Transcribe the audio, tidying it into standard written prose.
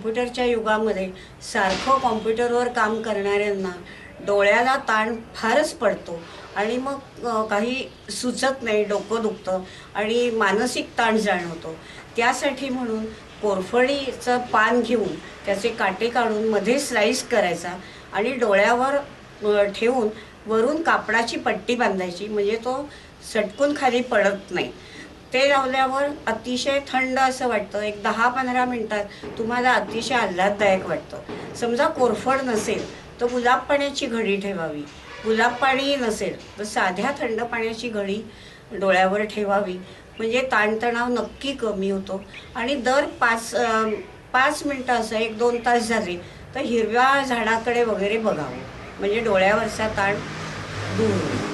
कॉम्प्युटरच्या युगामध्ये सारखं कॉम्प्युटरवर काम करणाऱ्यांना डोळ्याला ताण फारच पडतो आणि मग काही सुचत नाही, डोकं दुखतं आणि मानसिक ताण जाणवतो. त्यासाठी म्हणून कोरफडीचं पान घेऊन त्याचे काटे काढून मध्ये स्लाईस करायचा आणि डोळ्यावर ठेवून वरून कापडाची पट्टी बांधायची, म्हणजे तो सटकून खाली पडत नाही. ते लावल्यावर अतिशय थंड असं वाटतं. एक 10-15 मिनटात तुम्हाला अतिशय आल्हाददायक वाटतं. समजा कोरफड नसेल तर गुलाब पाण्याची घडी ठेवावी. गुलाब पाणी नसेल तर साध्या थंड पाण्याची घडी डोळ्यावर ठेवावी, म्हणजे ताणतणाव नक्की कमी होतो. आणि दर 5 मिनटं असं 1-2 तास झाले तर हिरव्या झाडाकडे वगैरे बघावं, म्हणजे डोळ्यावरचा ताण दूर होईल.